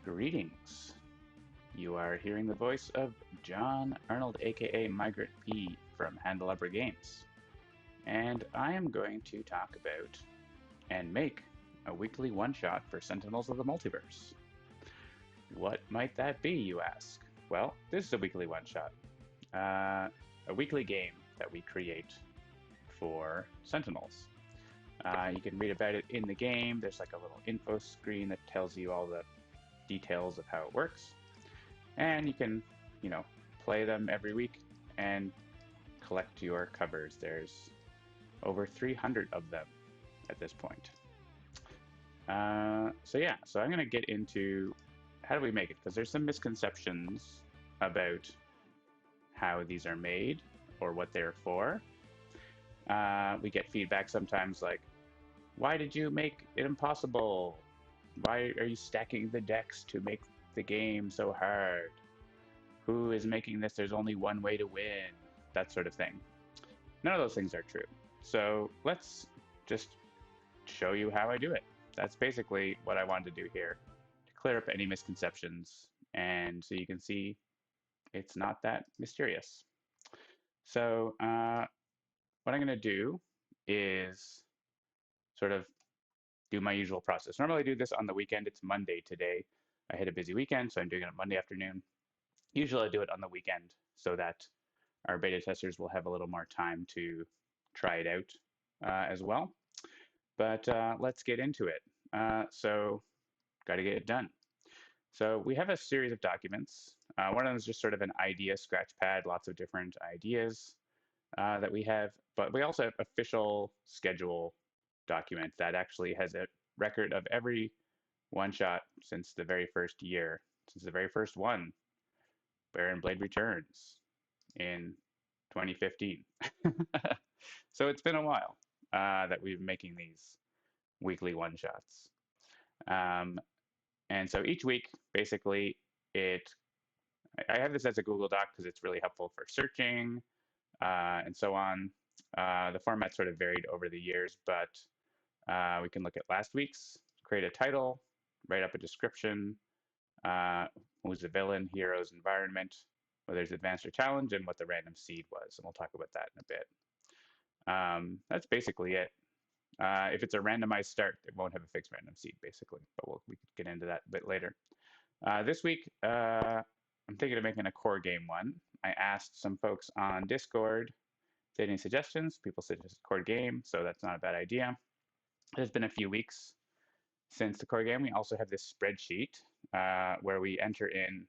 Greetings. You are hearing the voice of John Arnold, aka Migrant P from Handelabra Games, and I am going to talk about and make a weekly one shot for Sentinels of the Multiverse. What might that be, you ask? Well, this is a weekly one shot, a weekly game that we create for Sentinels. You can read about it in the game. There's like a little info screen that tells you all the details of how it works. And you can, play them every week and collect your covers. There's over 300 of them at this point. So I'm going to get into how do we make it, because there's some misconceptions about how these are made or what they're for. We get feedback sometimes like, why did you make it impossible? Why are you stacking the decks to make the game so hard? Who is making this? There's only one way to win. That sort of thing. None of those things are true. So let's just show you how I do it. That's basically what I wanted to do here, to clear up any misconceptions, and so you can see it's not that mysterious. So what I'm going to do is sort of do my usual process. Normally I do this on the weekend. It's Monday today. I had a busy weekend, so I'm doing it on Monday afternoon. Usually I do it on the weekend so that our beta testers will have a little more time to try it out as well. But let's get into it. So got to get it done. So we have a series of documents. One of them is just sort of an idea scratch pad, lots of different ideas that we have, but we also have official schedule document that actually has a record of every one shot since the very first year, since the very first one, Baron Blade Returns in 2015. So it's been a while that we've been making these weekly one shots. And so each week, basically, I have this as a Google Doc because it's really helpful for searching and so on. The format sort of varied over the years, but we can look at last week's, create a title, write up a description, who's the villain, heroes, environment, whether it's advanced or challenge, and what the random seed was. And we'll talk about that in a bit. That's basically it. If it's a randomized start, it won't have a fixed random seed, basically, but we could get into that a bit later. This week, I'm thinking of making a core game one. I asked some folks on Discord if they had any suggestions. People suggested core game, so that's not a bad idea. It's been a few weeks since the core game. We also have this spreadsheet where we enter in,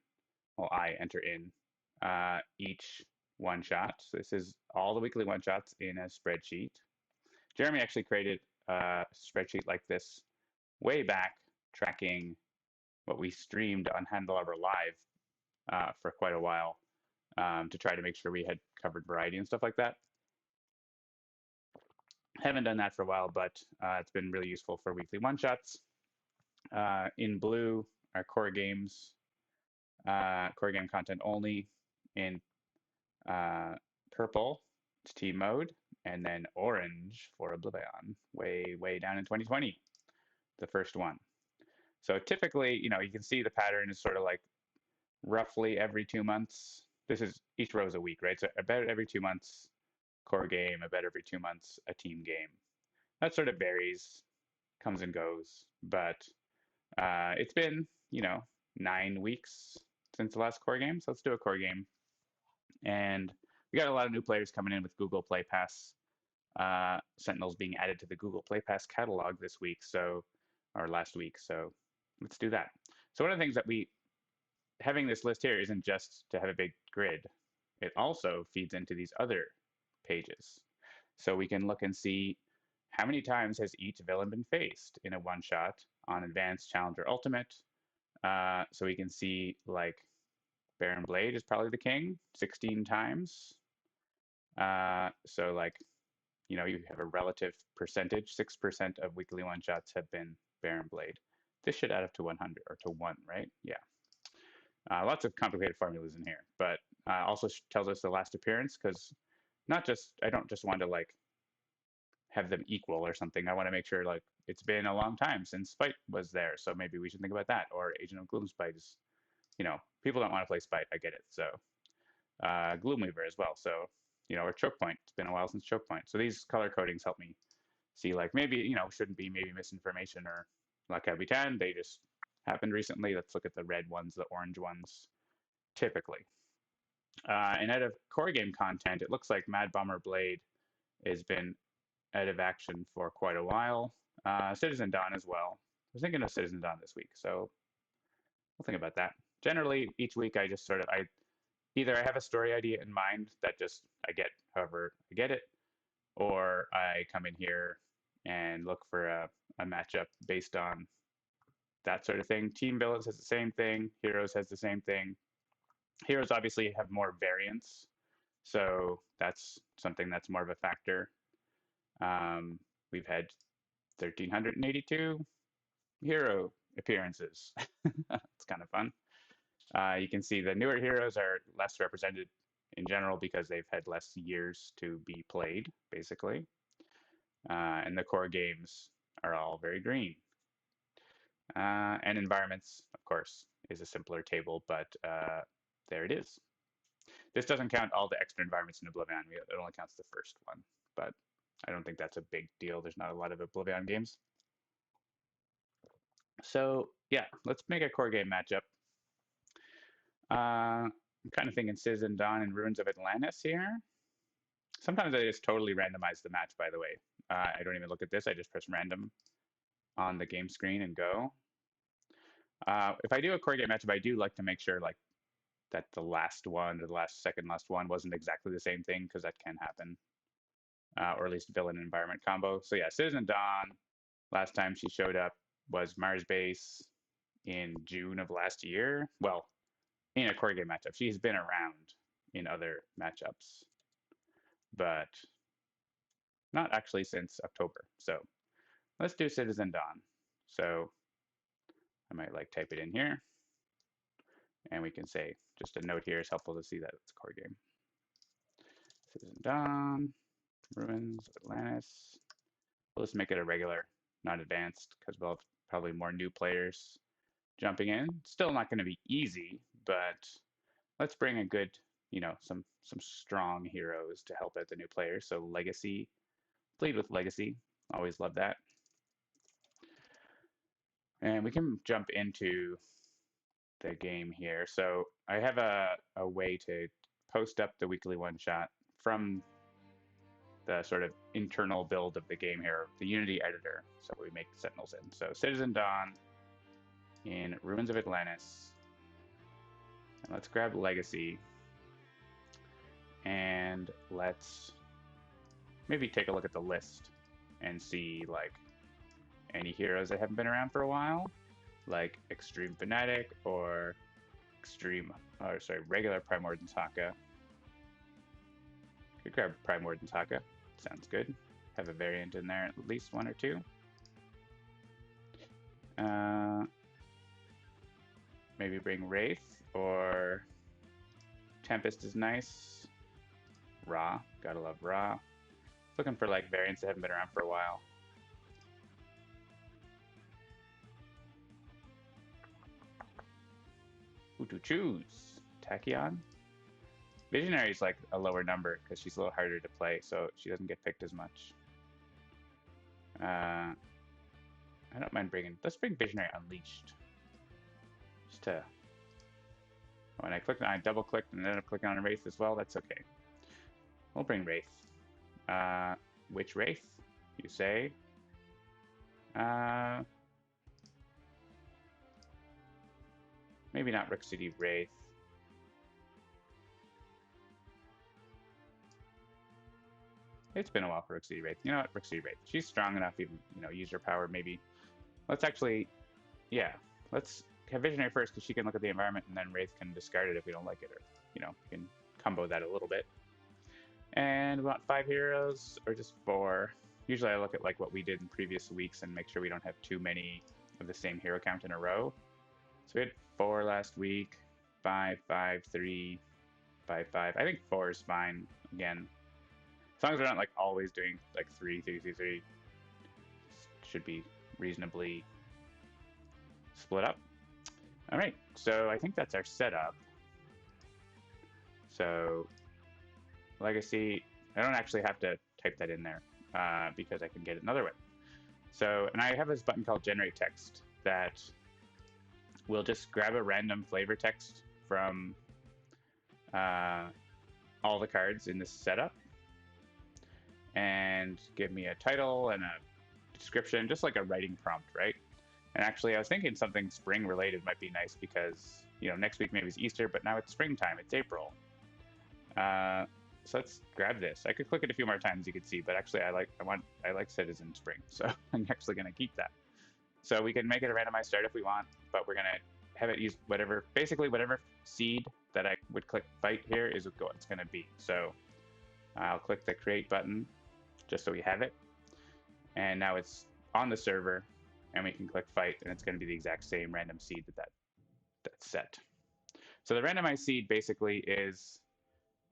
well, I enter in each one shot. So this is all the weekly one shots in a spreadsheet. Jeremy actually created a spreadsheet like this way back, tracking what we streamed on Handelabra Live for quite a while to try to make sure we had covered variety and stuff like that. Haven't done that for a while, but it's been really useful for weekly one shots. In blue are core games, core game content only. In purple, it's team mode, and then orange for Oblivion, way down in 2020, the first one. So typically, you can see the pattern is sort of like roughly every 2 months. This is each row is a week, right? So about every 2 months, core game, about every 2 months, a team game. That sort of varies, comes and goes, but it's been, 9 weeks since the last core game, so let's do a core game. And we got a lot of new players coming in with Google Play Pass. Sentinels being added to the Google Play Pass catalog this week, or last week, so let's do that. So one of the things that having this list here isn't just to have a big grid. It also feeds into these other pages. So we can look and see how many times has each villain been faced in a one-shot on Advanced, Challenge, or Ultimate. So we can see, like, Baron Blade is probably the king, 16 times. So, like, you have a relative percentage. 6% of weekly one-shots have been Baron Blade. This should add up to 100, or to 1, right? Yeah. Lots of complicated formulas in here, but also tells us the last appearance, because I don't just want to, like, have them equal or something. I want to make sure, like, it's been a long time since Spite was there, so maybe we should think about that. Or Agent of Gloom Spite is, people don't want to play Spite. I get it. So Gloomweaver as well. So, or Choke Point. It's been a while since Choke Point. So these color codings help me see, like, maybe, shouldn't be maybe misinformation or La Capitan. They just happened recently. Let's look at the red ones, the orange ones, typically. And out of core game content, it looks like Mad Bomber Blade has been out of action for quite a while. Citizen Dawn as well. I was thinking of Citizen Dawn this week, so we'll think about that. Generally, each week I just either I have a story idea in mind that just I get however I get it, or I come in here and look for a matchup based on that sort of thing. Team Villains has the same thing. Heroes has the same thing. Heroes obviously have more variance, so that's something that's more of a factor. We've had 1,382 hero appearances. It's kind of fun. You can see the newer heroes are less represented in general because they've had less years to be played, basically. And the core games are all very green. And environments, of course, is a simpler table, but there it is. This doesn't count all the extra environments in Oblivion. It only counts the first one, but I don't think that's a big deal. There's not a lot of Oblivion games. So yeah, let's make a core game matchup. I'm kind of thinking Citizen Dawn and Ruins of Atlantis here. Sometimes I just totally randomize the match, by the way. I don't even look at this. I just press random on the game screen and go. If I do a core game matchup, I do like to make sure like that the last one or the second last one wasn't exactly the same thing, because that can happen. Or at least villain environment combo. So yeah, Citizen Dawn, last time she showed up was Mars Base in June of last year. Well, in a core game matchup. She's been around in other matchups, but not actually since October. So let's do Citizen Dawn. So I might like type it in here, and we can say, just a note here is helpful to see that it's a core game. Citizen Dawn, Ruins of Atlantis. We'll just make it a regular, not advanced, because we'll have probably more new players jumping in. Still not going to be easy, but let's bring a good, some strong heroes to help out the new players. So Legacy, lead with Legacy. Always love that. And we can jump into the game here. So I have a way to post up the weekly one shot from the sort of internal build of the game here, the Unity editor. So we make Sentinels in. So Citizen Dawn in Ruins of Atlantis. And let's grab Legacy. And let's maybe take a look at the list and see like any heroes that haven't been around for a while, like Extreme Fanatic or regular Primordial Taka. Could grab Primordial Taka. Sounds good. Have a variant in there, at least one or two. Maybe bring Wraith, or Tempest is nice. Ra, gotta love Ra. Looking for like variants that haven't been around for a while. Who to choose? Tachyon? Visionary is like a lower number because she's a little harder to play, so she doesn't get picked as much. I don't mind bringing. Let's bring Visionary Unleashed. Just to. When I double clicked and ended up clicking on a Wraith as well. That's okay. We'll bring Wraith. Which Wraith? You say? Maybe not Rook City Wraith. It's been a while for Rook City Wraith. You know what? Rook City Wraith. She's strong enough to even, use her power maybe. Let's actually, yeah. Let's have Visionary first because she can look at the environment, and then Wraith can discard it if we don't like it, or, we can combo that a little bit. And we want 5 heroes or just 4. Usually I look at like what we did in previous weeks and make sure we don't have too many of the same hero count in a row. So we had 4 last week, 5, 5, 3, 5, 5. I think 4 is fine. Again, as long as we're not like always doing like 3, 3, 3, 3, should be reasonably split up. All right, so I think that's our setup. So legacy, I don't actually have to type that in there because I can get it another way. So, and I have this button called generate text that will just grab a random flavor text from all the cards in this setup and give me a title and a description, just like a writing prompt, right? And actually, I was thinking something spring related might be nice because, you know, next week maybe it's Easter, but now it's springtime, it's April. So let's grab this. I could click it a few more times, you could see, but actually I like Citizen Spring, so I'm actually going to keep that. So we can make it a randomized start if we want, but we're going to have it use whatever, basically whatever seed that I would click fight here is what it's going to be. So I'll click the create button just so we have it. And now it's on the server and we can click fight and it's going to be the exact same random seed that's set. So the randomized seed basically is,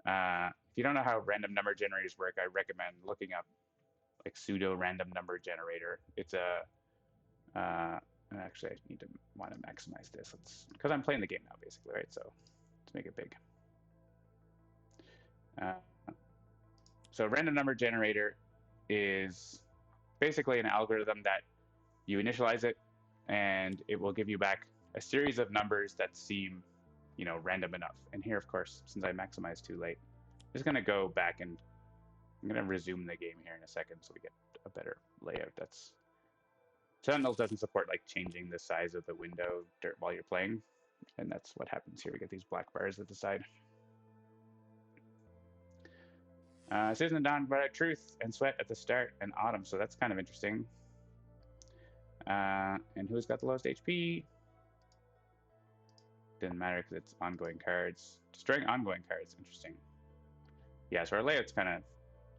if you don't know how random number generators work, I recommend looking up like pseudo random number generator. It's a, actually I want to maximize this. Because I'm playing the game now basically, right? So let's make it big. So random number generator is basically an algorithm that you initialize it and it will give you back a series of numbers that seem, you know, random enough. And here, of course, since I maximized too late, I'm just going to go back and I'm going to resume the game here in a second so we get a better layout. Sentinels doesn't support like changing the size of the window while you're playing, and that's what happens here. We get these black bars at the side. Season and Dawn brought out Truth and Sweat at the start and Autumn, so that's kind of interesting. And who's got the lowest HP? Didn't matter because it's ongoing cards. Destroying ongoing cards, interesting. Yeah, so our layout's kind of,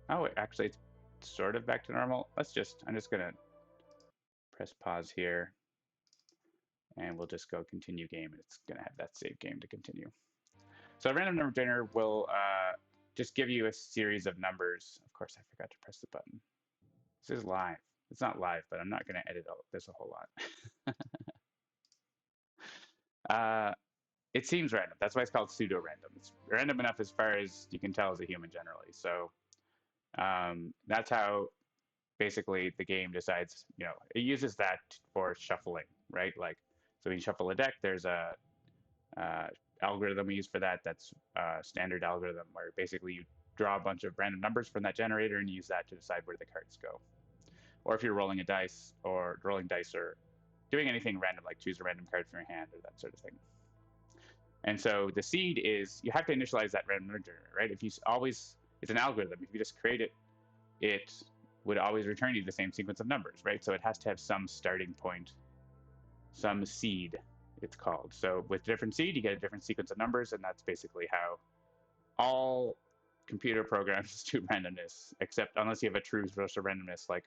oh, actually it's sort of back to normal. I'm just gonna press pause here and we'll just go continue game and it's gonna have that save game to continue. So a random number generator will just give you a series of numbers. Of course, I forgot to press the button. This is live. It's not live, but I'm not gonna edit this a whole lot. It seems random. That's why it's called pseudo-random. It's random enough as far as you can tell as a human generally. So that's how basically the game decides, you know, it uses that for shuffling, right? Like, so when you shuffle a deck, there's a algorithm we use for that. That's a standard algorithm where basically you draw a bunch of random numbers from that generator and use that to decide where the cards go. Or if you're rolling dice or doing anything random, like choose a random card from your hand or that sort of thing. And so the seed is, you have to initialize that random number generator, right? It's an algorithm. If you just create it, it would always return you the same sequence of numbers, right? So it has to have some starting point, some seed, it's called. So with different seed, you get a different sequence of numbers, and that's basically how all computer programs do randomness, except unless you have a true source of randomness, like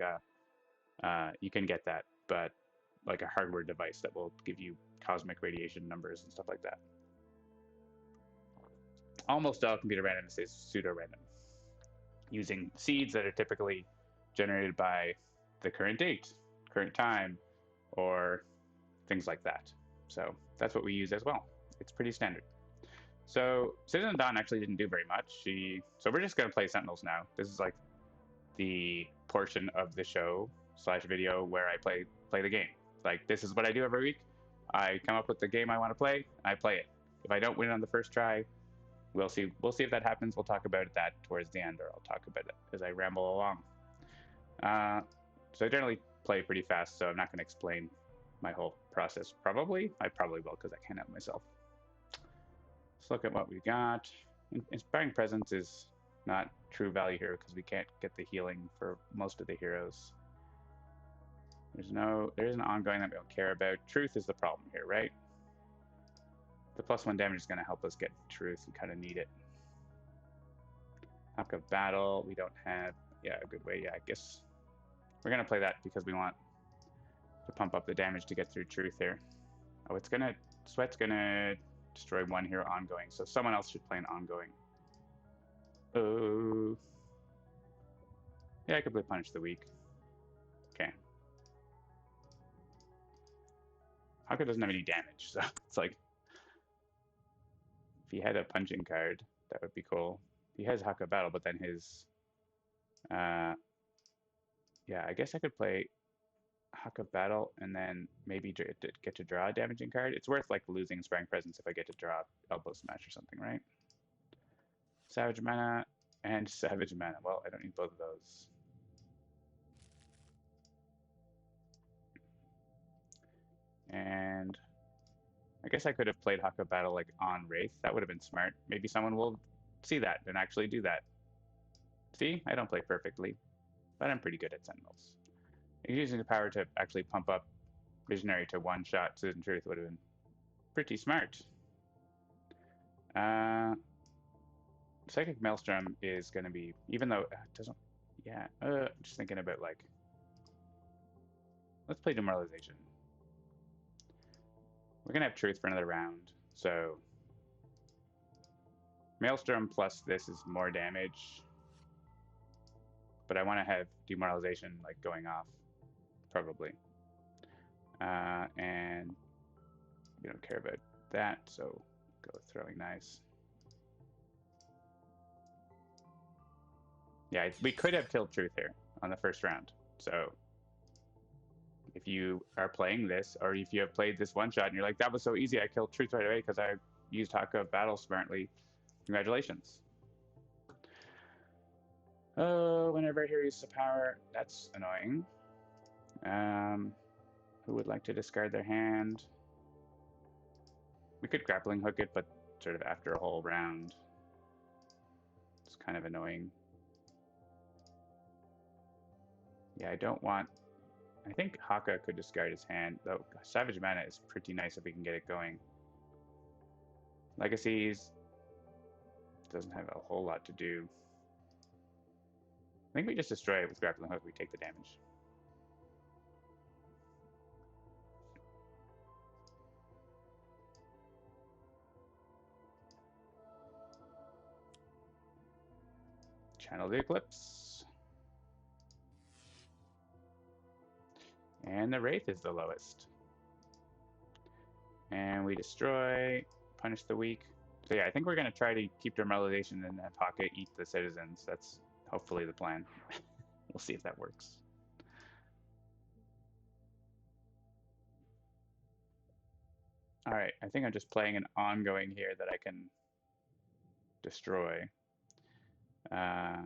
you can get that, but like a hardware device that will give you cosmic radiation numbers and stuff like that. Almost all computer randomness is pseudo-random, using seeds that are typically generated by the current date, current time, or things like that. So that's what we use as well. It's pretty standard. So Citizen Dawn actually didn't do very much. So we're just going to play Sentinels now. This is like the portion of the show / video where I play the game. Like, this is what I do every week. I come up with the game I want to play, and I play it. If I don't win on the first try, we'll see if that happens. We'll talk about that towards the end, or I'll talk about it as I ramble along. So I generally play pretty fast, so I'm not going to explain my whole process. I probably will, because I can't help myself. Let's look at what we got. Inspiring Presence is not true value here because we can't get the healing for most of the heroes. There is an ongoing that we don't care about. Truth is the problem here, right? The +1 damage is going to help us get Truth. We kind of need it. Hawk of Battle, we don't have, a good way. I guess we're going to play that because we want to pump up the damage to get through Truth here. Oh, Sweat's going to destroy one hero ongoing, so someone else should play an ongoing. Oh. Yeah, I could play Punish the Weak. Okay. Haka doesn't have any damage, so it's like if he had a punching card, that would be cool. He has Haka Battle, but then his yeah, I guess I could play Haka Battle and then maybe get to draw a damaging card. It's worth like losing Sparring Presence if I get to draw Elbow Smash or something, right? Savage Mana and Savage Mana. Well, I don't need both of those. And I guess I could have played Haka Battle like on Wraith. That would have been smart. Maybe someone will see that and actually do that. See, I don't play perfectly, but I'm pretty good at Sentinels. Using the power to actually pump up Visionary to one-shot Citizen Truth would have been pretty smart. Psychic Maelstrom is going to be, even though it doesn't, yeah, just thinking about like, let's play Demoralization. We're going to have Truth for another round, so Maelstrom plus this is more damage, but I want to have Demoralization like going off, probably. And we don't care about that, so go Throwing Knives. Yeah, we could have killed Truth here on the first round. So if you are playing this, or if you have played this one shot and you're like, that was so easy, I killed Truth right away because I used Haka Battle smartly, congratulations. Oh, whenever I hear use of power, that's annoying. Who would like to discard their hand? We could grappling hook it, but sort of after a whole round. It's kind of annoying. Yeah, I don't want... I think Haka could discard his hand, though Savage Mana is pretty nice if we can get it going. Legacies doesn't have a whole lot to do. I think we just destroy it with grappling hook, we take the damage. Channel the Eclipse. And the Wraith is the lowest. And we destroy, punish the weak. So yeah, I think we're going to try to keep Demoralization and have Haka eat the citizens. That's hopefully the plan. We'll see if that works. All right, I think I'm just playing an ongoing here that I can destroy. I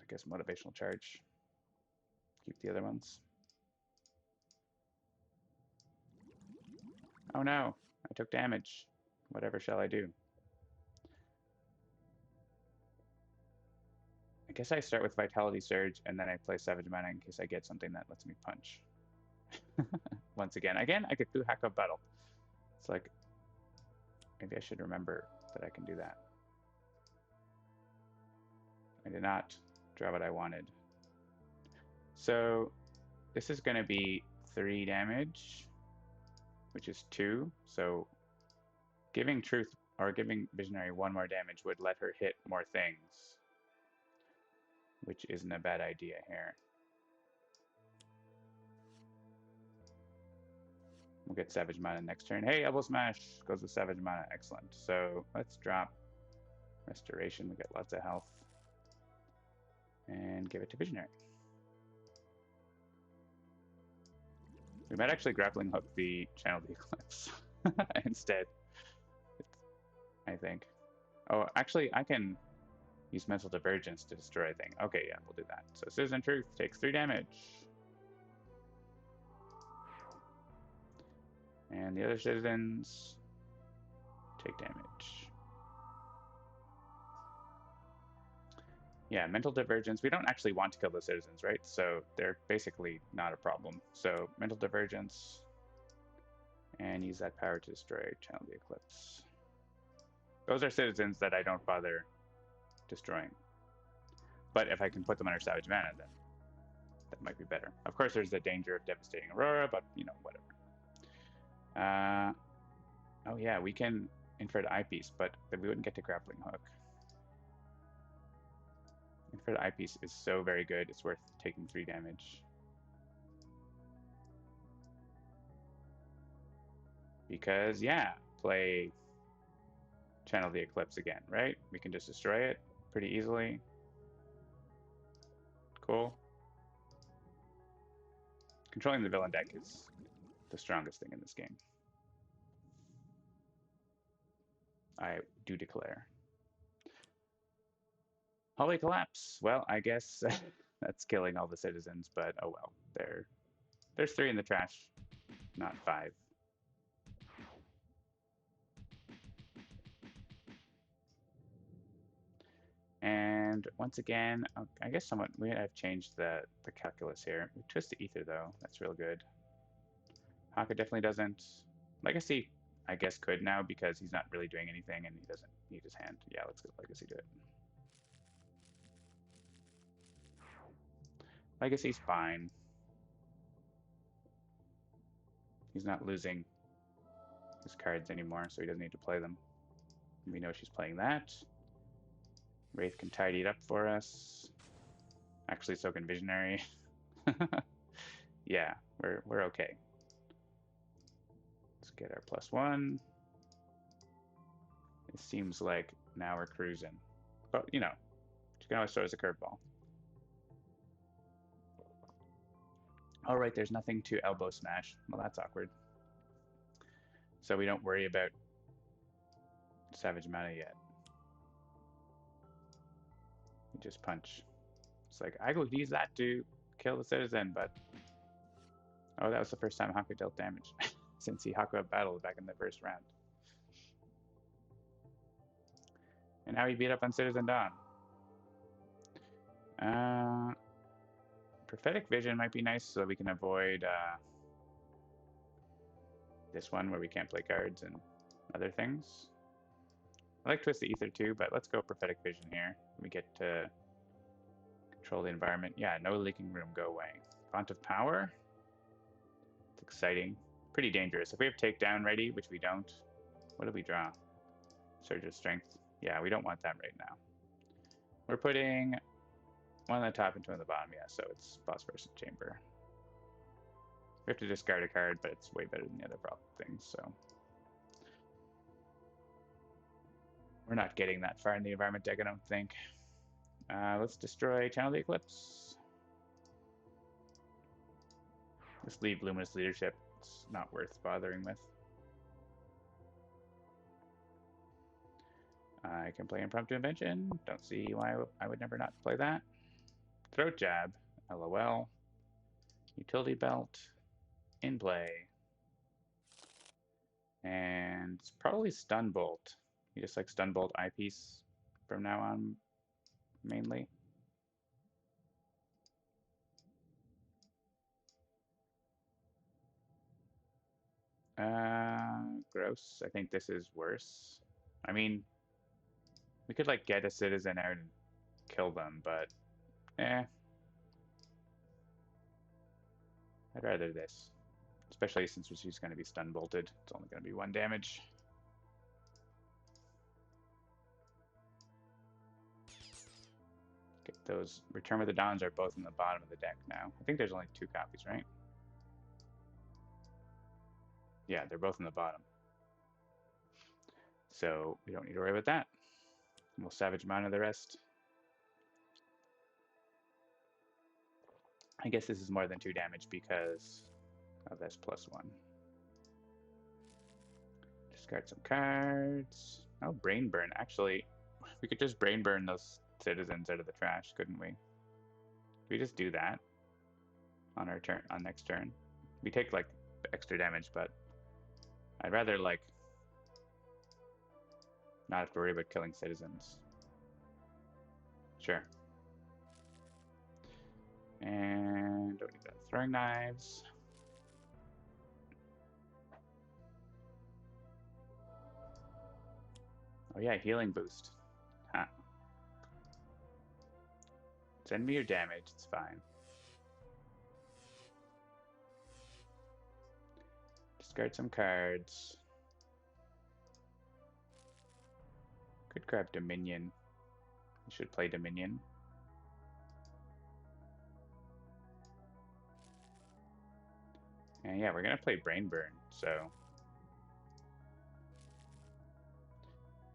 guess Motivational Charge. Keep the other ones. Oh no, I took damage. Whatever shall I do? I guess I start with Vitality Surge and then I play Savage Mana in case I get something that lets me punch. Once again, I could do Hack of Battle. It's like, maybe I should remember that I can do that. I did not draw what I wanted. So this is going to be 3 damage, which is 2. So giving Truth or giving Visionary 1 more damage would let her hit more things, which isn't a bad idea here. We'll get Savage Mana next turn. Hey, Elbow Smash goes with Savage Mana. Excellent. So let's drop Restoration. We get lots of health. And give it to Visionary. We might actually grappling hook the Channel the Eclipse instead. I think. Oh, actually, I can use Mental Divergence to destroy a thing. Okay, yeah, we'll do that. So Citizen Truth takes 3 damage. And the other citizens take damage. Yeah, Mental Divergence. We don't actually want to kill the citizens, right? So they're basically not a problem. So Mental Divergence. And use that power to destroy Channel the Eclipse. Those are citizens that I don't bother destroying. But if I can put them under Savage Mana, then that might be better. Of course, there's the danger of Devastating Aurora, but, you know, whatever. Oh yeah, we can Infrared Eyepiece, but we wouldn't get to Grappling Hook. Infrared Eyepiece is so very good, it's worth taking 3 damage. Because, yeah, play Channel the Eclipse again, right? We can just destroy it pretty easily. Cool. Controlling the villain deck is the strongest thing in this game. I do declare. Hallway collapse. Well, I guess that's killing all the citizens, but oh well. There's 3 in the trash, not 5. And once again, I guess somewhat we have changed the calculus here. We twist the ether though. That's real good. Haka definitely doesn't. Legacy, I guess, could now because he's not really doing anything and he doesn't need his hand. Yeah, let's go Legacy do it. Legacy's fine. He's not losing his cards anymore, so he doesn't need to play them. We know she's playing that. Wraith can tidy it up for us. Actually, so can Visionary. Yeah, we're okay. Let's get our +1. It seems like now we're cruising. But, you know, you can always throw us a curveball. Oh, right, there's nothing to elbow smash. Well, that's awkward. So we don't worry about Savage Mana yet. We just punch. It's like, I could use that to kill the citizen, but... Oh, that was the first time Haku dealt damage since he Haku battled back in the first round. And now he beat up on Citizen Dawn. Prophetic Vision might be nice so we can avoid this one where we can't play cards and other things. I like Twist the Ether too, but let's go Prophetic Vision here. We get to control the environment. Yeah, no leaking room, go away. Font of Power. It's exciting. Pretty dangerous. If we have Takedown ready, which we don't, what do we draw? Surge of Strength. Yeah, we don't want that right now. We're putting one on the top and two on the bottom, yeah, so it's Phosphorus Chamber. We have to discard a card, but it's way better than the other things, so. We're not getting that far in the environment deck, I don't think. Let's destroy Channel the Eclipse. Let's leave Luminous Leadership. It's not worth bothering with. I can play Impromptu Invention. Don't see why I would never not play that. Throat Jab. LOL. Utility Belt. In play. And it's probably Stun Bolt. You just like Stun Bolt Eyepiece from now on, mainly. Gross. I think this is worse. I mean, we could like get a citizen out and kill them, but eh. I'd rather this. Especially since she's going to be stun bolted. It's only going to be 1 damage. Get those. Return with the Dawns are both in the bottom of the deck now. I think there's only 2 copies, right? Yeah, they're both in the bottom. So we don't need to worry about that. We'll Savage Mana the rest. I guess this is more than 2 damage because of this +1. Discard some cards. Oh, Brain Burn. Actually, we could just Brain Burn those citizens out of the trash, couldn't we? Could we just do that on our turn, on next turn? We take like extra damage, but I'd rather like not have to worry about killing citizens. Sure. And don't need that. Throwing Knives. Oh yeah, Healing Boost. Huh. Send me your damage, it's fine. Discard some cards. Could grab Dominion. We should play Dominion. And yeah, we're gonna play Brain Burn, so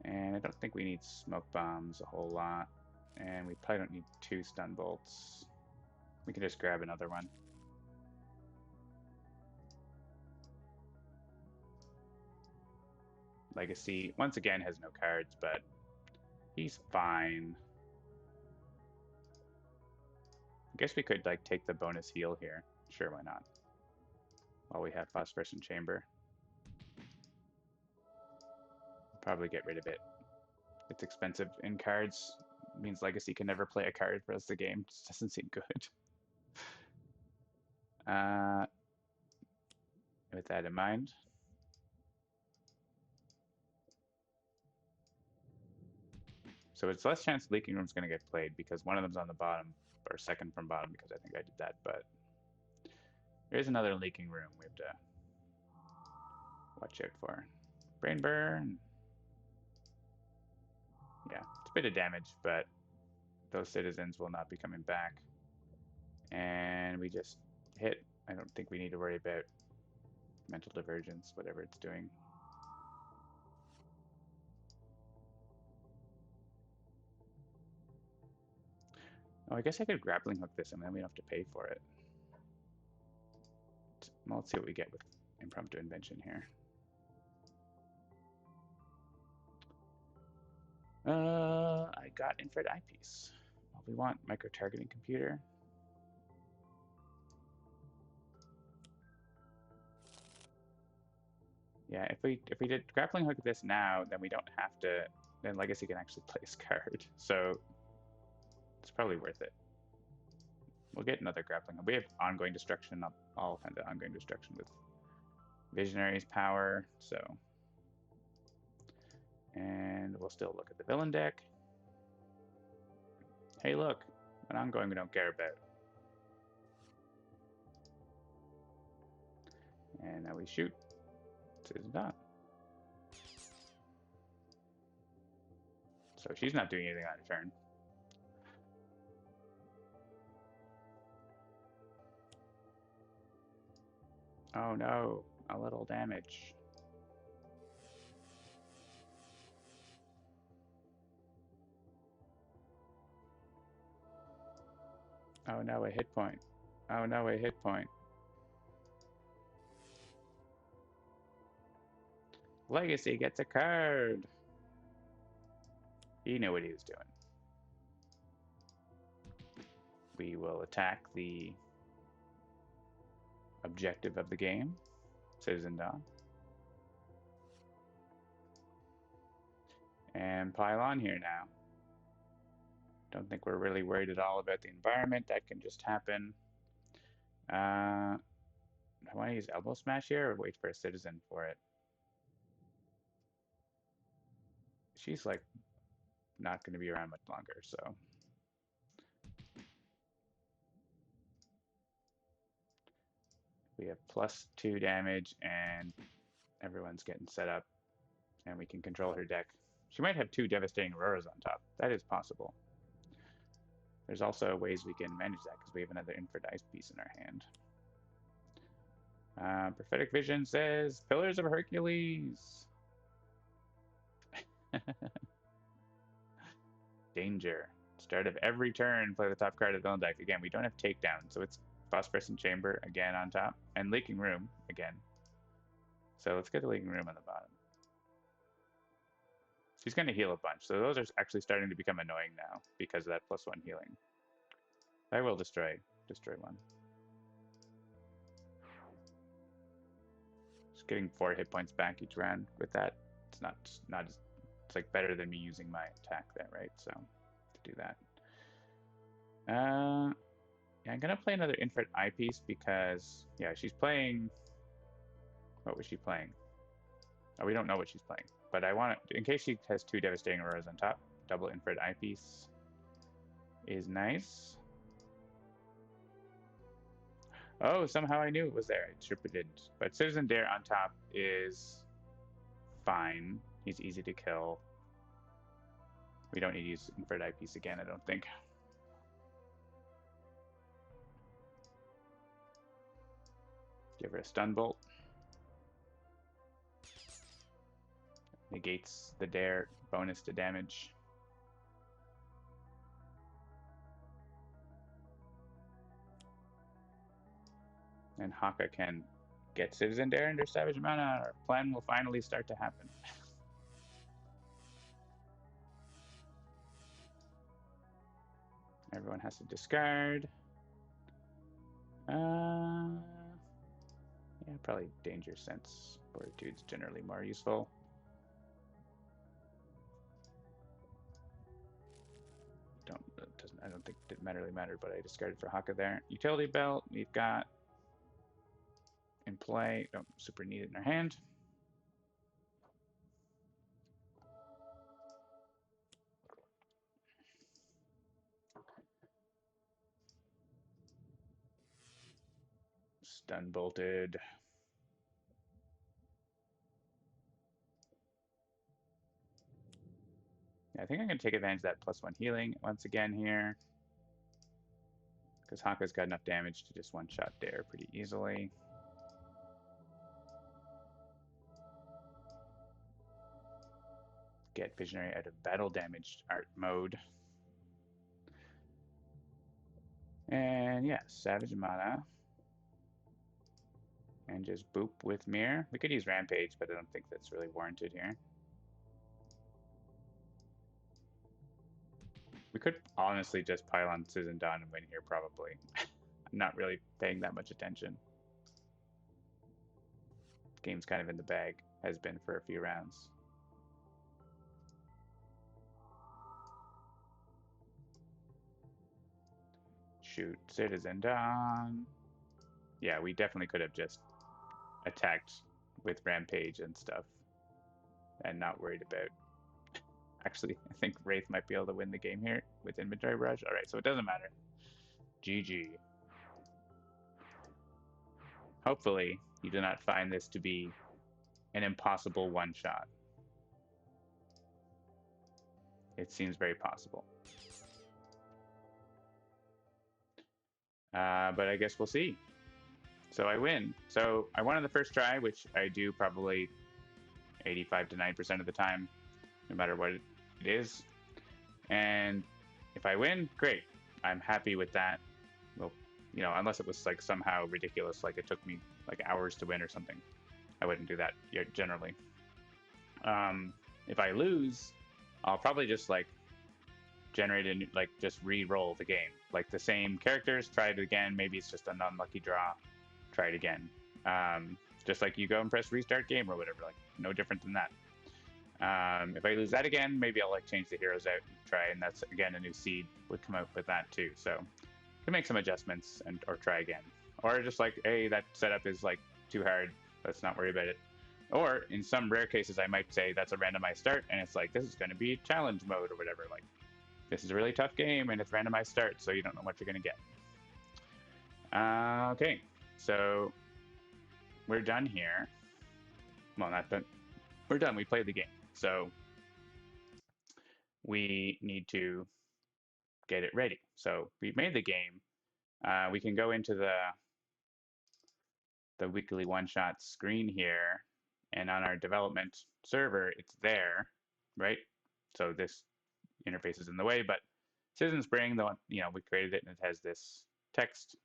And I don't think we need smoke bombs a whole lot. And we probably don't need 2 stun bolts. We can just grab another one. Legacy, once again, has no cards, but he's fine. I guess we could like take the bonus heal here. Sure, why not? While we have phosphorescent chamber. Probably get rid of it. It's expensive in cards. It means Legacy can never play a card for the rest of the game. It just doesn't seem good. With that in mind. So it's less chance Leaking Room's going to get played because one of them's on the bottom, or second from bottom because I think I did that, but there's another Leaking Room we have to watch out for. Brain Burn. Yeah, it's a bit of damage, but those citizens will not be coming back. And we just hit. I don't think we need to worry about mental divergence, whatever it's doing. Oh, I guess I could grappling hook this and then we don't have to pay for it. Well, let's see what we get with impromptu invention here. I got infrared eyepiece. Well, we want micro-targeting computer. Yeah, if we did grappling hook this now, then we don't have to. Then Legacy can actually play his card, so it's probably worth it. We'll get another grappling hook. We have ongoing destruction, all kinds of ongoing destruction with Visionary's power. So, and we'll still look at the villain deck. Hey, look, an ongoing we don't care about. And now we shoot. Citizen Dawn. So she's not doing anything on her turn. Oh no, a little damage. Oh no, a hit point. Oh no, a hit point. Legacy gets a card. He knew what he was doing. We will attack the objective of the game, Citizen Dawn. And pile on here now. Don't think we're really worried at all about the environment. That can just happen. I want to use Elbow Smash here or wait for a citizen for it. She's like not going to be around much longer, so. We have +2 damage and everyone's getting set up and we can control her deck. She might have 2 devastating auroras on top. That is possible. There's also ways we can manage that because we have another infrared ice piece in our hand. Prophetic Vision says, Pillars of Hercules. Danger. Start of every turn, play the top card of the villain deck. Again, we don't have takedown, so it's Phosphorescent Chamber again on top, and Leaking Room again. So let's get the Leaking Room on the bottom. She's going to heal a bunch, so those are actually starting to become annoying now because of that +1 healing. I will destroy one. Just getting 4 hit points back each round with that. It's not it's like better than me using my attack there, right? So to do that. Yeah, I'm gonna play another infrared eyepiece because yeah, she's playing. What was she playing? Oh, we don't know what she's playing, but I want it in case she has 2 devastating auroras on top. Double infrared eyepiece is nice. Oh, somehow I knew it was there. I sure didn't. But Citizen Dare on top is fine. He's easy to kill. We don't need to use infrared eyepiece again, I don't think. Give her a stun bolt. Negates the dare bonus to damage. And Haka can get Citizen Dare under Savage Mana. Our plan will finally start to happen. Everyone has to discard. Yeah, probably Danger Sense. Fortitude's generally more useful. I don't think it didn't really matter, but I discarded for Haka there. Utility Belt, we've got in play. Don't super need it in our hand. Stun bolted. Yeah, I think I'm going to take advantage of that +1 healing once again here. Because Haka's got enough damage to just one-shot Dare pretty easily. Get Visionary out of battle damaged art mode. And yeah, Savage Mana. And just boop with Mirror. We could use Rampage, but I don't think that's really warranted here. We could honestly just pile on Citizen Dawn and win here, probably. I'm not really paying that much attention. Game's kind of in the bag, has been for a few rounds. Shoot, Citizen Dawn. Yeah, we definitely could have just attacked with Rampage and stuff and not worried about. Actually, I think Wraith might be able to win the game here with Inventory Barrage. All right, so it doesn't matter. GG. Hopefully, you do not find this to be an impossible one-shot. It seems very possible. But I guess we'll see. So I win. So I won on the first try, which I do probably 85 to 90% of the time, no matter what it is. And if I win, great. I'm happy with that. Well, you know, unless it was like somehow ridiculous, like it took me like hours to win or something, I wouldn't do that generally. If I lose, I'll probably just like generate a like just re-roll the game, like the same characters, try it again. Maybe it's just an unlucky draw. Try it again. Just like you go and press restart game or whatever, like no different than that. If I lose that again, maybe I'll like change the heroes out and try, and that's again a new seed would come out with that too. So can make some adjustments and or try again, or just like, hey, that setup is like too hard. Let's not worry about it. Or in some rare cases, I might say that's a randomized start, and it's like this is going to be challenge mode or whatever. Like this is a really tough game, and it's randomized start, so you don't know what you're going to get. Okay, so we're done here. Well, not done. We're done. We played the game. So we need to get it ready. So we made the game. We can go into the weekly one-shot screen here, and on our development server, it's there, right? So this interface is in the way, but Citizen Spring, the one, you know, we created it, and it has this text,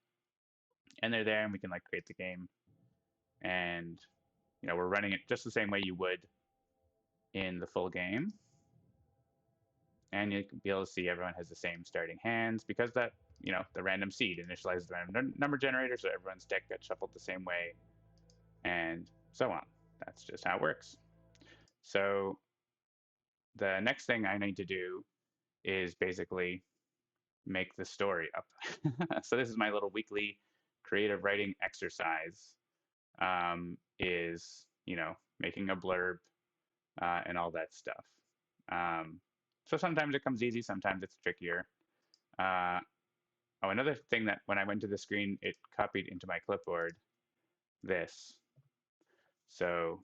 and they're there, and we can like create the game, and you know, we're running it just the same way you would in the full game. And you can be able to see everyone has the same starting hands because that, you know, the random seed initializes the random number generator, so everyone's deck gets shuffled the same way, and so on. That's just how it works. So the next thing I need to do is basically make the story up. So this is my little weekly creative writing exercise, is, you know, making a blurb and all that stuff. So sometimes it comes easy, sometimes it's trickier. Oh, another thing that when I went to the screen, it copied into my clipboard this. So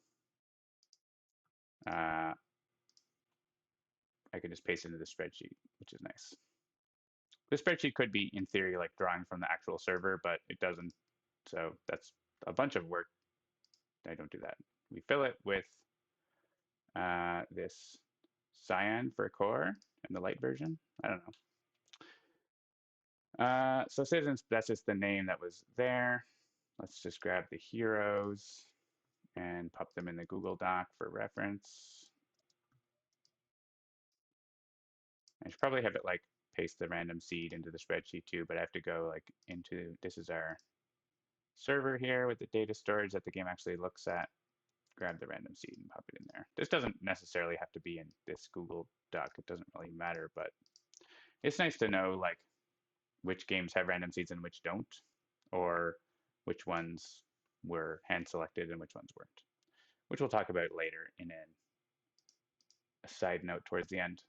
I can just paste it into the spreadsheet, which is nice. The spreadsheet could be, in theory, like drawing from the actual server, but it doesn't. So that's a bunch of work. I don't do that. We fill it with this cyan for core in the light version. I don't know. So citizens, that's just the name that was there. Let's just grab the heroes and pop them in the Google Doc for reference. I should probably have it like paste the random seed into the spreadsheet too, but I have to go like into, this is our server here with the data storage that the game actually looks at. Grab the random seed and pop it in there. This doesn't necessarily have to be in this Google Doc. It doesn't really matter, but it's nice to know like which games have random seeds and which don't, or which ones were hand selected and which ones weren't, which we'll talk about later in a side note towards the end.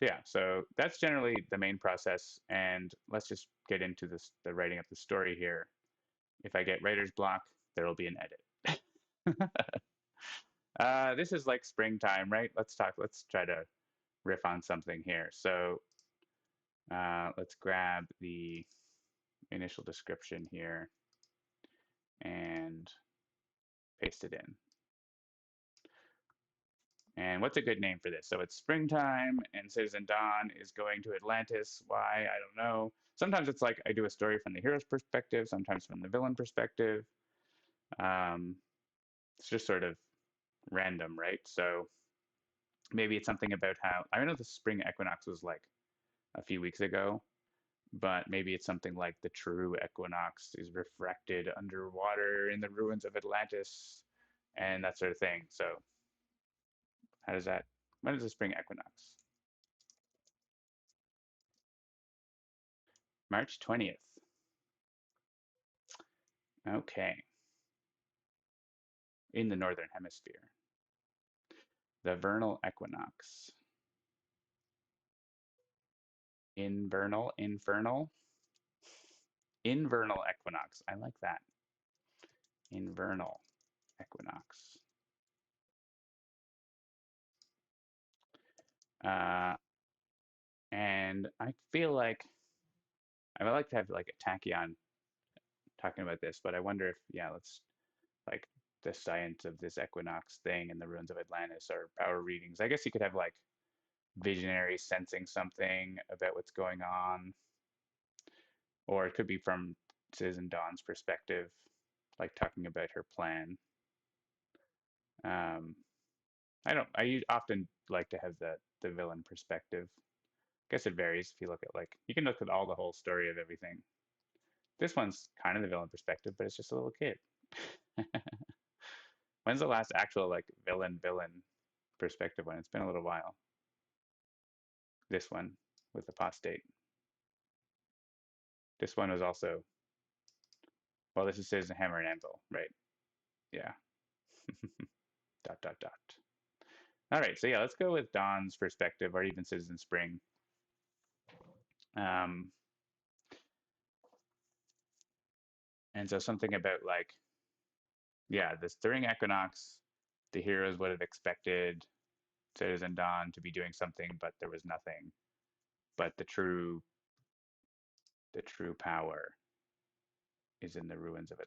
Yeah, so that's generally the main process, and let's just get into this, the writing of the story here. If I get writer's block, there will be an edit. This is like springtime, right? Let's try to riff on something here. So let's grab the initial description here and paste it in. And what's a good name for this? So it's springtime and Citizen Dawn is going to Atlantis. Why? I don't know. Sometimes it's like I do a story from the hero's perspective, sometimes from the villain perspective. It's just sort of random, right? So maybe it's something about how, I know the spring equinox was like a few weeks ago, but maybe it's something like the true equinox is refracted underwater in the ruins of Atlantis and that sort of thing. So how does that, when is the spring equinox? March 20th. Okay. In the northern hemisphere. The vernal equinox. Invernal equinox. I like that. Invernal equinox. And I feel like I would like to have like a tachyon talking about this, but I wonder if, yeah, let's like the science of this equinox thing in the ruins of Atlantis or power readings. I guess you could have like visionary sensing something about what's going on, or it could be from Citizen Dawn's perspective, like talking about her plan. Um, I often like to have the villain perspective. I guess it varies if you look at like, you can look at all the whole story of everything. This one's kind of the villain perspective, but it's just a little kid. When's the last actual like villain perspective one? It's been a little while. This one with apostate. This one was also, well, this is Citizen Hammer and Anvil, right? Yeah. dot dot dot. All right, so yeah, let's go with Dawn's perspective, or even Citizen Spring. Um, and so something about like, yeah, this during equinox, the heroes would have expected Citizen Dawn to be doing something, but there was nothing. But the true power is in the ruins of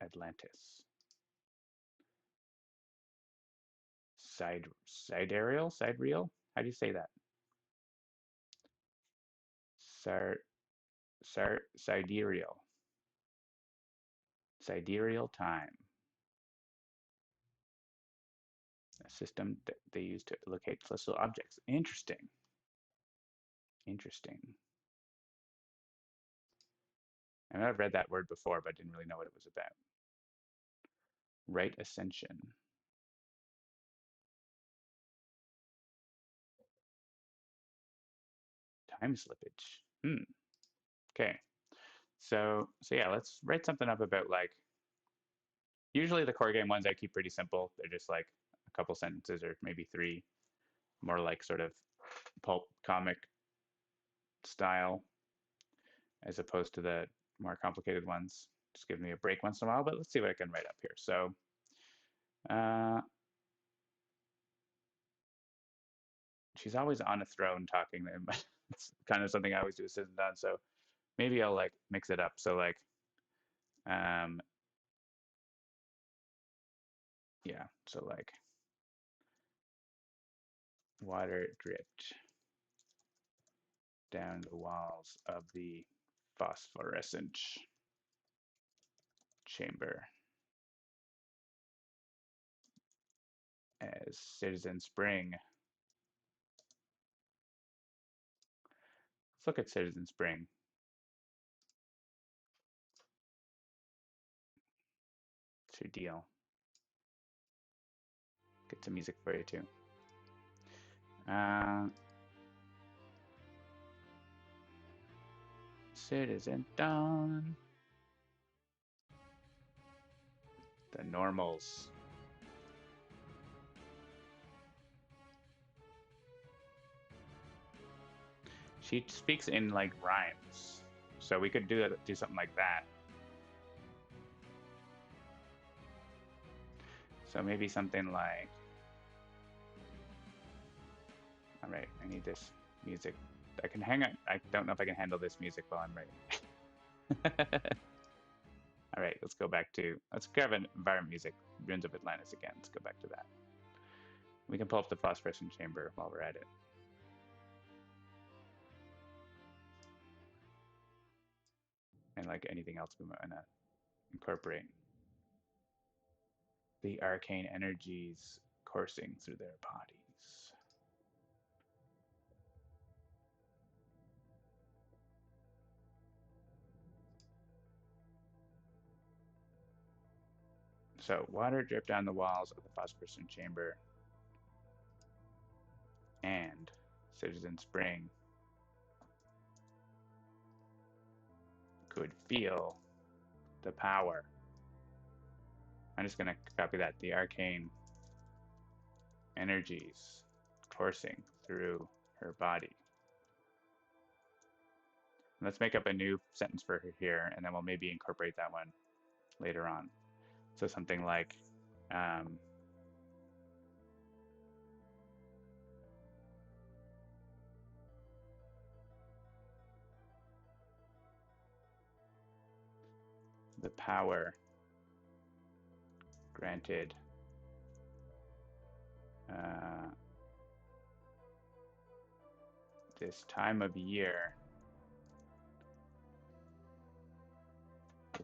Atlantis. Sidereal? How do you say that? Sar, Sidereal. Sidereal time. A system that they use to locate celestial objects. Interesting. Interesting. I know I've read that word before, but didn't really know what it was about. Right ascension. Time slippage. Okay. So yeah, let's write something up about like, usually the core game ones I keep pretty simple. They're just like a couple sentences or maybe three, more like sort of pulp comic style, as opposed to the more complicated ones. Just give me a break once in a while, but let's see what I can write up here. So she's always on a throne talking. It's kind of something I always do with Citizen Dawn. So maybe I'll like mix it up. So like, yeah. So like, Water dripped down the walls of the phosphorescent chamber as Citizen Spring. Let's look at Citizen Spring. What's your deal? Get some music for you too. Citizen Dawn. The normals. She speaks in like rhymes, so we could do something like that. So maybe something like, all right, I need this music. I can hang out. I don't know if I can handle this music while I'm writing. All right, let's go back to, let's grab an environment music, Ruins of Atlantis again. Let's go back to that. We can pull up the phosphorescent chamber while we're at it. And like anything else we want to incorporate. The arcane energies coursing through their bodies. So water dripped down the walls of the phosphorescent chamber, and Citizen Spring could feel the power. I'm just going to copy that. The arcane energies coursing through her body. Let's make up a new sentence for her here, and then we'll maybe incorporate that one later on. So something like, the power granted this time of year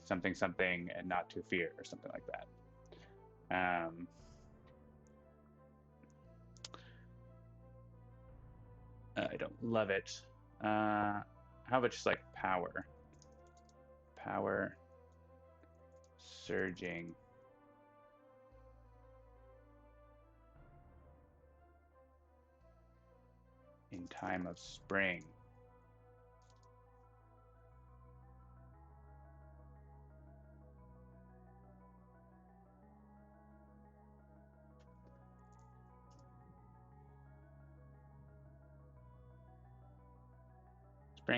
something something and not to fear, or something like that. I don't love it. How about just like power surging in time of spring.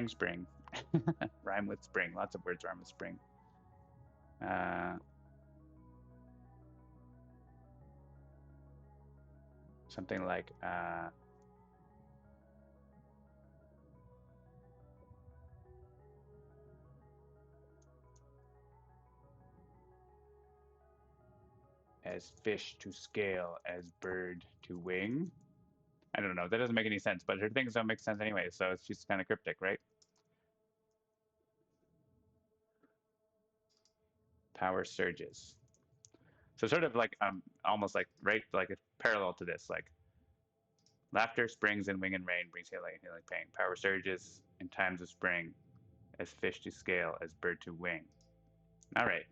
Spring. Rhyme with spring. Lots of words rhyme with spring. Something like as fish to scale, as bird to wing. I don't know. That doesn't make any sense, but her things don't make sense anyway, so it's just kind of cryptic, right? Power surges. So sort of like almost like right like a parallel to this, like laughter springs in wing and rain brings healing pain. Power surges in times of spring, as fish to scale, as bird to wing. All right,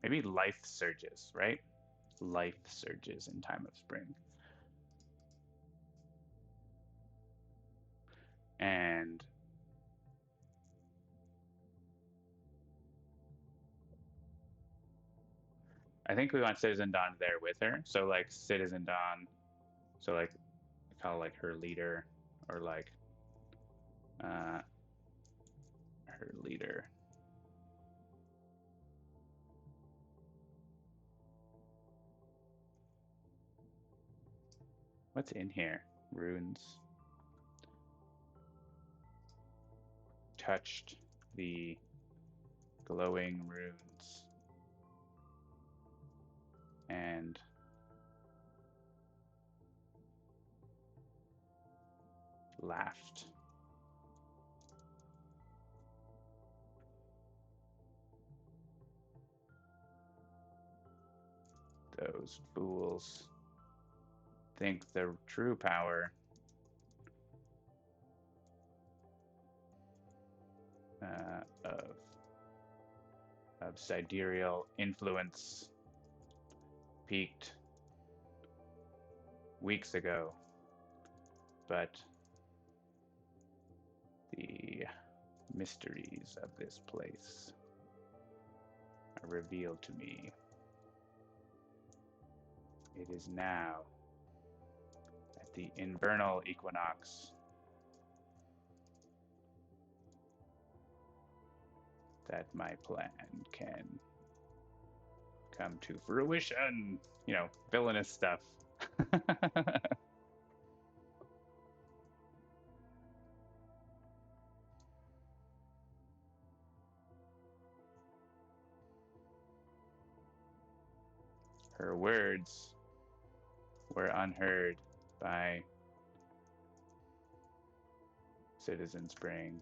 maybe life surges, right? Life surges in time of spring. And I think we want Citizen Dawn there with her. So like Citizen Dawn, so like call like her leader, or like her leader. What's in here? Runes. Touched the glowing runes and laughed. Those fools think the true power of sidereal influence peaked weeks ago, but the mysteries of this place are revealed to me. It is now at the invernal equinox that my plan can come to fruition. You know, villainous stuff. Her words were unheard by Citizen Spring.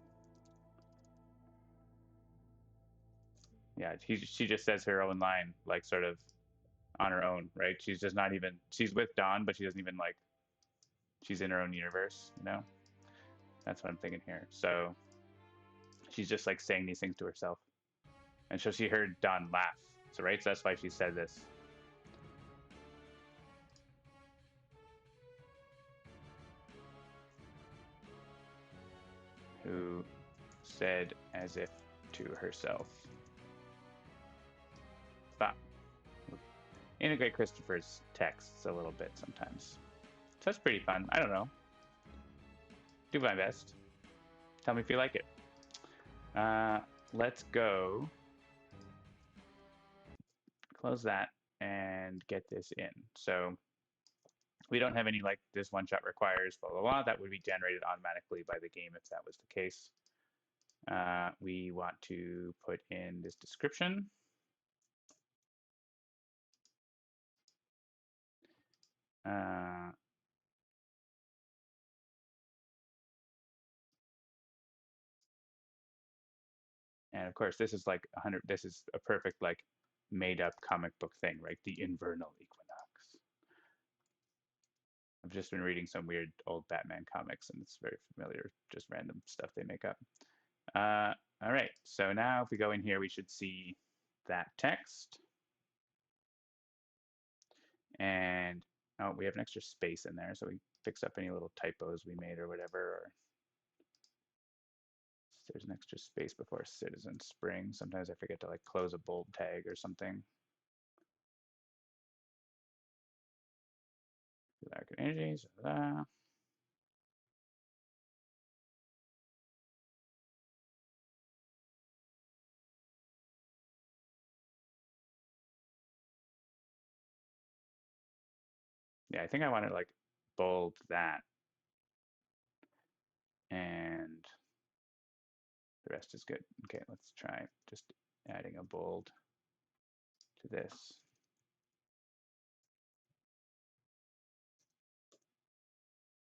Yeah, she just says her own line, like sort of on her own, right? She's just not even, she's with Dawn, but she doesn't even like, she's in her own universe, you know? That's what I'm thinking here. So she's just like saying these things to herself. And so she heard Dawn laugh. So, right? So that's why she said this. Who said as if to herself, but integrate Christopher's texts a little bit sometimes. So that's pretty fun. I don't know. Do my best. Tell me if you like it. Let's go. Close that and get this in. So we don't have any like this one shot requires blah blah blah. That would be generated automatically by the game if that was the case. We want to put in this description. And of course, this is like 100. This is a perfect like made up comic book thing, right? The invernal equinox. I've just been reading some weird old Batman comics, and it's very familiar, just random stuff they make up. All right, so now if we go in here, we should see that text. And oh, we have an extra space in there, so we fix up any little typos we made or whatever. Or there's an extra space before Citizen Spring. Sometimes I forget to like close a bold tag or something. Dark energies. Yeah, I think I want to like bold that. And the rest is good. Okay, let's try just adding a bold to this.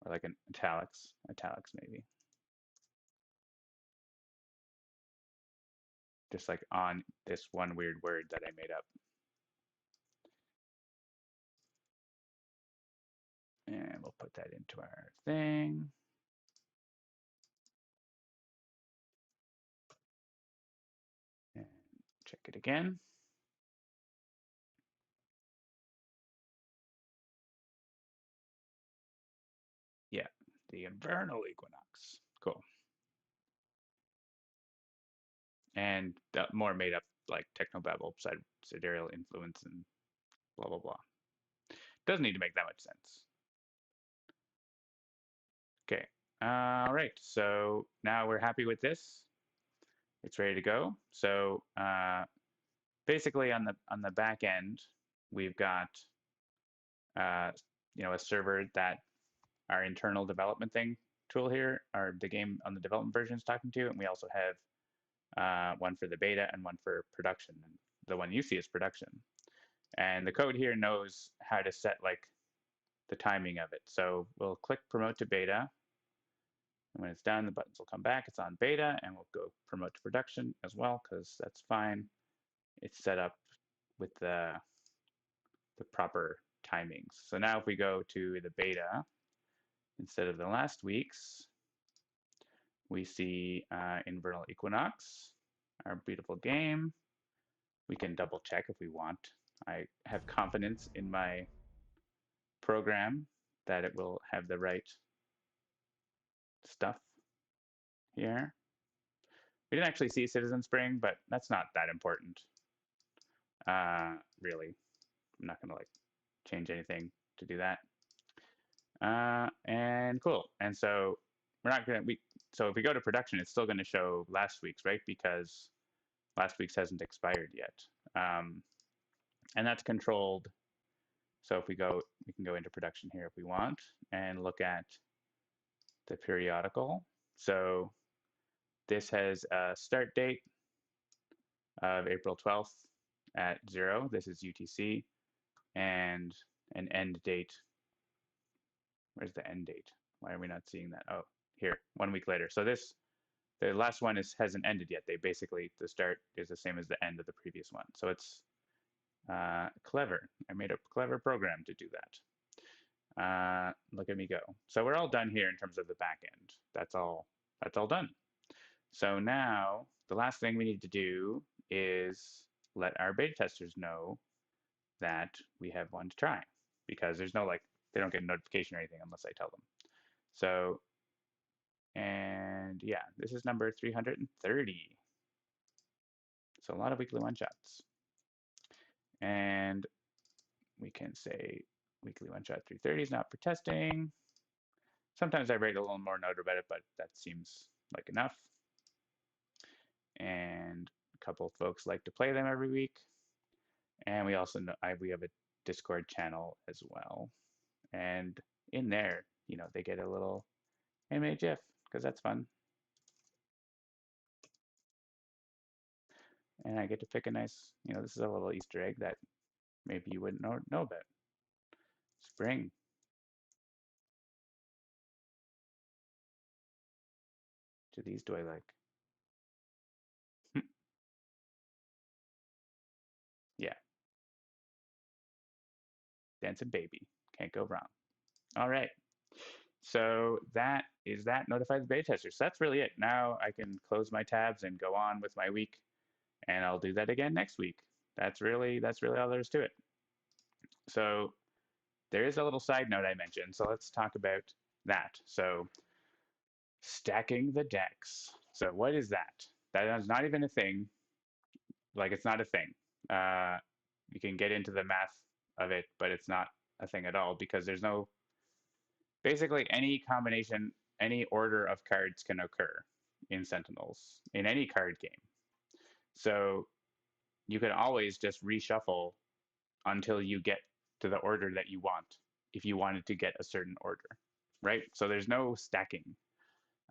Or like an italics maybe. Just like on this one weird word that I made up. And we'll put that into our thing. And check it again. Yeah, the invernal equinox. Cool. And more made up like technobabble, sidereal influence, and blah, blah, blah. Doesn't need to make that much sense. Okay. All right. So now we're happy with this. It's ready to go. So basically on the back end, we've got you know, a server that our internal development tool here, or the game on the development version is talking to, and we also have one for the beta and one for production. And the one you see is production. And the code here knows how to set like the timing of it. So we'll click promote to beta, And when it's done, the buttons will come back. It's on beta, and we'll go promote to production as well, because that's fine. It's set up with the proper timings. So now if we go to the beta, instead of the last week's, we see Invernal Equinox, our beautiful game. We can double check if we want. I have confidence in my program that it will have the right stuff here. We didn't actually see Citizen Spring, but that's not that important, really. I'm not gonna like change anything to do that. And cool. And so we're not gonna, so if we go to production, it's still gonna show last week's, right? Because last week's hasn't expired yet. And that's controlled. So if we go, we can go into production here if we want and look at the periodical. So this has a start date of April 12th at 0. This is UTC, and an end date. Where's the end date? Why are we not seeing that? Oh, here, 1 week later. So this, the last one hasn't ended yet. They basically, the start is the same as the end of the previous one. So it's clever. I made a clever program to do that. Look at me go. So we're all done here in terms of the back end. That's all done. So now the last thing we need to do is let our beta testers know that we have one to try, because there's no, like, they don't get a notification or anything unless I tell them. So, and yeah, this is number 330. So a lot of weekly one-shots. And we can say weekly one-shot 330 is not for testing. Sometimes I write a little more note about it, but that seems like enough. And a couple of folks like to play them every week. And we also know we have a Discord channel as well. And in there, you know, they get a little animated GIF, because that's fun. And I get to pick a nice, you know, this is a little Easter egg that maybe you wouldn't know about. Spring. To these do I like? Yeah. Dancing baby. Can't go wrong. All right. So that is that. Notify the beta testers. So that's really it. Now I can close my tabs and go on with my week, and I'll do that again next week. That's really all there is to it. So there is a little side note I mentioned. So let's talk about that. So stacking the decks. So what is that? That is not even a thing. Like, it's not a thing. You can get into the math of it, but it's not a thing at all, because there's no, basically any combination, any order of cards can occur in Sentinels, in any card game. So you can always just reshuffle until you get to the order that you want, if you wanted to get a certain order, right? So there's no stacking.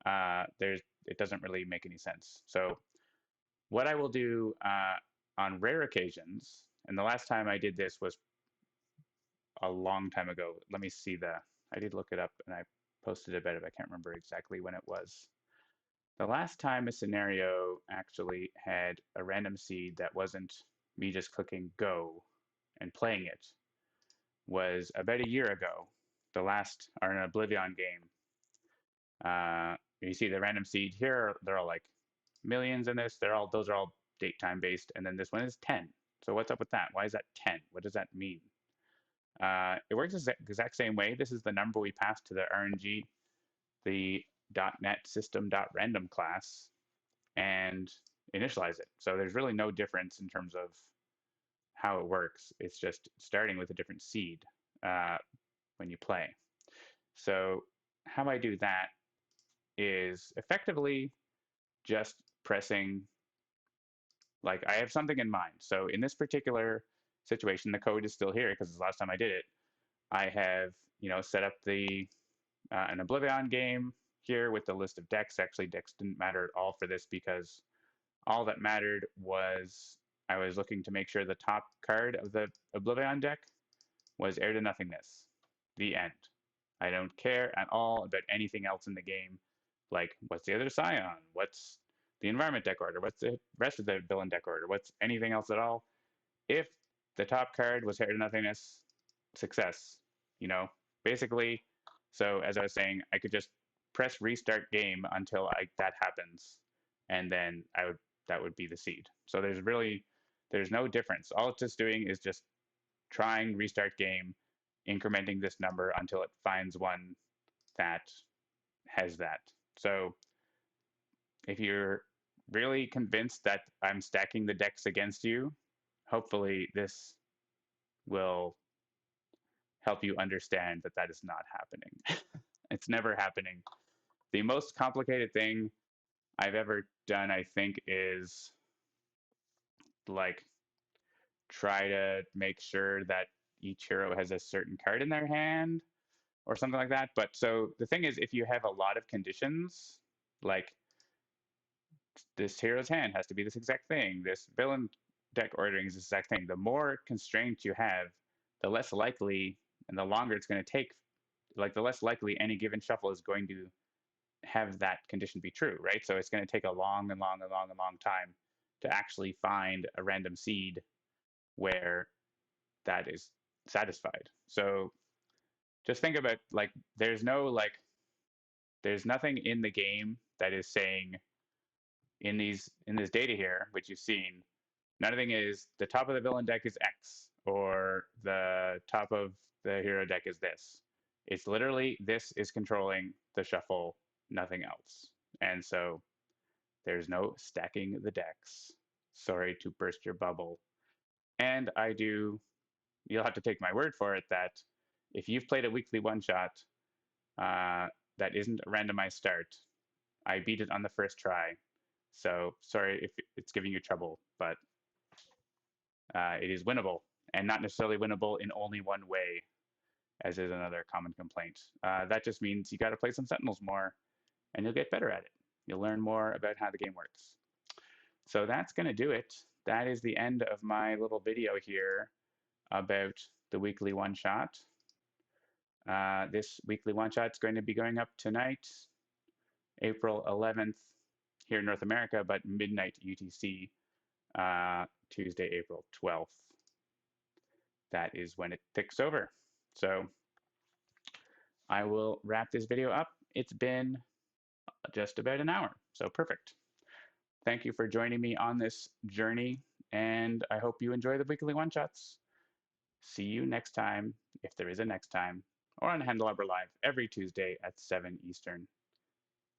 It doesn't really make any sense. So what I will do on rare occasions, and the last time I did this was a long time ago. Let me see I did look it up and I posted about it. I can't remember exactly when it was. The last time a scenario actually had a random seed that wasn't me just clicking go and playing it was about a year ago. The last, or an Oblivion game. You see the random seed here, they're all like millions in this. Those are all date time based, and then this one is 10. So what's up with that? Why is that 10? What does that mean? It works the exact same way. This is the number we pass to the RNG, the .NET system.random class, and initialize it. So there's really no difference in terms of how it works. It's just starting with a different seed when you play. So how I do that is effectively just pressing, like, I have something in mind. So in this particular situation, the code is still here because it's the last time I did it. I have, you know, set up an Oblivion game here with the list of decks. Actually, decks didn't matter at all for this, because all that mattered was I was looking to make sure the top card of the Oblivion deck was Heir to Nothingness. The end. I don't care at all about anything else in the game. Like, what's the other scion? What's the environment deck order? What's the rest of the villain deck order? What's anything else at all? If the top card was Hair to Nothingness, success. You know, basically. So as I was saying, I could just press restart game until that happens, and then that would be the seed. So there's no difference. All it's just doing is just trying restart game, incrementing this number until it finds one that has that. So if you're really convinced that I'm stacking the decks against you, hopefully this will help you understand that that is not happening. It's never happening. The most complicated thing I've ever done, I think, is like try to make sure that each hero has a certain card in their hand or something like that. But so the thing is, if you have a lot of conditions, like this hero's hand has to be this exact thing, this villain deck ordering is this exact thing, the more constraints you have, the less likely and the longer it's going to take, like the less likely any given shuffle is going to have that condition be true, right? So it's going to take a long and long and long and long time to actually find a random seed where that is satisfied. So just think about like there's nothing in the game that is saying in this data here, which you've seen, nothing is the top of the villain deck is X or the top of the hero deck is this. It's literally this is controlling the shuffle, nothing else. And so there's no stacking the decks. Sorry to burst your bubble. And you'll have to take my word for it that if you've played a weekly one shot that isn't a randomized start, I beat it on the first try. So sorry if it's giving you trouble, but it is winnable and not necessarily winnable in only one way, as is another common complaint. That just means you got to play some Sentinels more and you'll get better at it. You'll learn more about how the game works. So that's going to do it. That is the end of my little video here about the weekly one shot. This weekly one shot is going to be going up tonight, April 11th, here in North America, but midnight UTC, Tuesday, April 12th. That is when it ticks over. So I will wrap this video up. It's been just about an hour, so perfect. Thank you for joining me on this journey, and I hope you enjoy the weekly one-shots. See you next time, if there is a next time, or on Handelabra Live every Tuesday at 7 Eastern.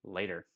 Later.